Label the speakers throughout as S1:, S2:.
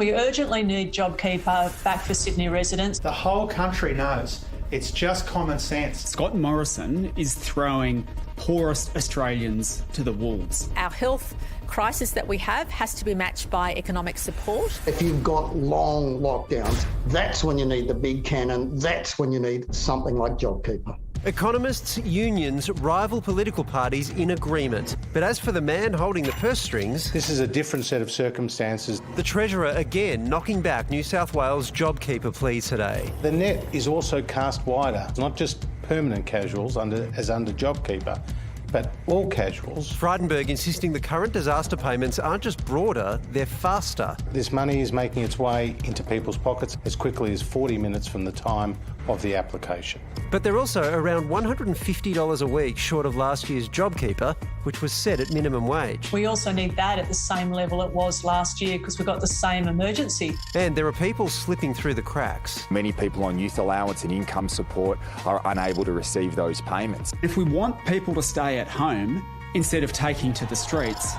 S1: We urgently need JobKeeper back for Sydney residents.
S2: The whole country knows it's just common sense.
S3: Scott Morrison is throwing poorest Australians to the wolves.
S4: Our health crisis that we have has to be matched by economic support.
S5: If you've got long lockdowns, that's when you need the big cannon. That's when you need something like JobKeeper.
S6: Economists, unions, rival political parties in agreement. But as for the man holding the purse strings...
S2: This is a different set of circumstances.
S6: The Treasurer again knocking back New South Wales JobKeeper plea today.
S7: The net is also cast wider, not just permanent casuals as under JobKeeper, but all casuals.
S6: Frydenberg insisting the current disaster payments aren't just broader, they're faster.
S7: This money is making its way into people's pockets as quickly as 40 minutes from the time of the application.
S6: But they're also around $150 a week short of last year's JobKeeper, which was set at minimum wage.
S1: We also need that at the same level it was last year because we've got the same emergency.
S6: And there are people slipping through the cracks.
S8: Many people on youth allowance and income support are unable to receive those payments.
S3: If we want people to stay at home instead of taking to the streets,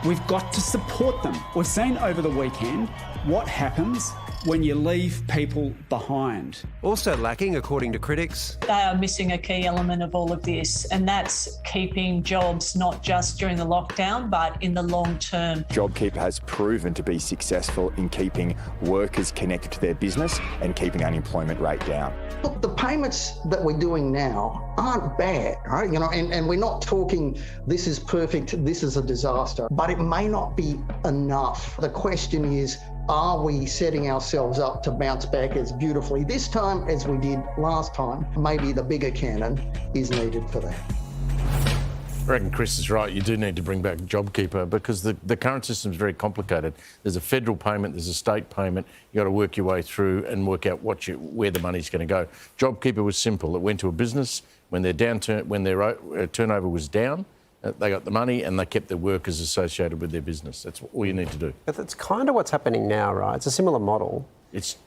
S3: we've got to support them. We've seen over the weekend what happens when you leave people behind.
S6: Also lacking, according to critics.
S1: They are missing a key element of all of this, and that's keeping jobs not just during the lockdown, but in the long term.
S8: JobKeeper has proven to be successful in keeping workers connected to their business and keeping unemployment rate down.
S5: Look, the payments that we're doing now aren't bad, right? You know, and we're not talking this is perfect, this is a disaster, but it may not be enough. The question is, are we setting ourselves up to bounce back as beautifully this time as we did last time? Maybe the bigger cannon is needed for that.
S9: I reckon Chris is right. You do need to bring back JobKeeper because the current system is very complicated. There's a federal payment, there's a state payment. You've got to work your way through and work out where the money's going to go. JobKeeper was simple. It went to a business when their turnover was down. They got the money and they kept the workers associated with their business. That's all you need to do.
S6: But that's kind of what's happening now, right? It's a similar model.
S9: It's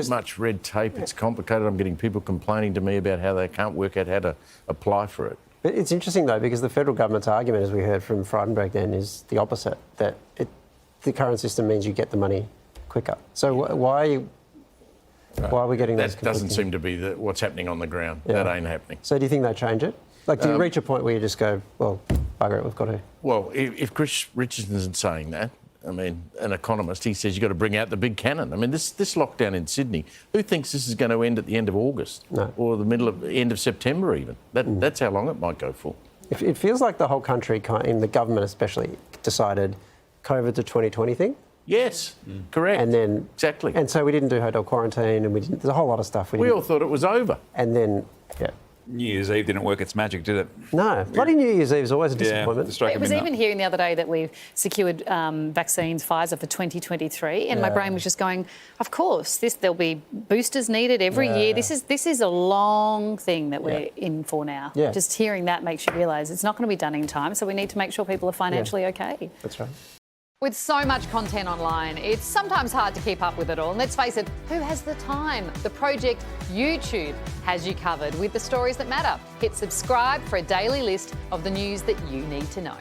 S9: much red tape. It's complicated. I'm getting people complaining to me about how they can't work out how to apply for it.
S6: But it's interesting, though, because the federal government's argument, as we heard from Frydenberg then, is the opposite, that the current system means you get the money quicker. So why are we getting those?
S9: That doesn't seem to be what's happening on the ground.
S6: Yeah.
S9: That ain't happening.
S6: So do you think they change it? Like, do you reach a point where you just go, well, bugger it, we've got to...
S9: Well, if Chris Richardson's saying that, I mean, an economist, he says you've got to bring out the big cannon. I mean, this lockdown in Sydney, who thinks this is going to end at the end of August?
S6: No.
S9: Or the end of September even? That's how long it might go for.
S6: It feels like the whole country, and the government especially, decided COVID's a 2020 thing.
S9: Yes, correct.
S6: And then...
S9: Exactly.
S6: And so we didn't do hotel quarantine and there's a whole lot of stuff.
S9: We all thought it was over.
S6: And then, yeah.
S10: New Year's Eve didn't work its magic, did it?
S6: No. Bloody New Year's Eve is always a disappointment.
S11: It was even hearing the other day that we've secured vaccines, Pfizer, for 2023, and my brain was just going, of course, there'll be boosters needed every year. This is a long thing that we're in for now.
S6: Yeah.
S11: Just hearing that makes you realise it's not going to be done in time, so we need to make sure people are financially okay.
S6: That's right.
S12: With so much content online, it's sometimes hard to keep up with it all. And let's face it, who has the time? The Project YouTube has you covered with the stories that matter. Hit subscribe for a daily list of the news that you need to know.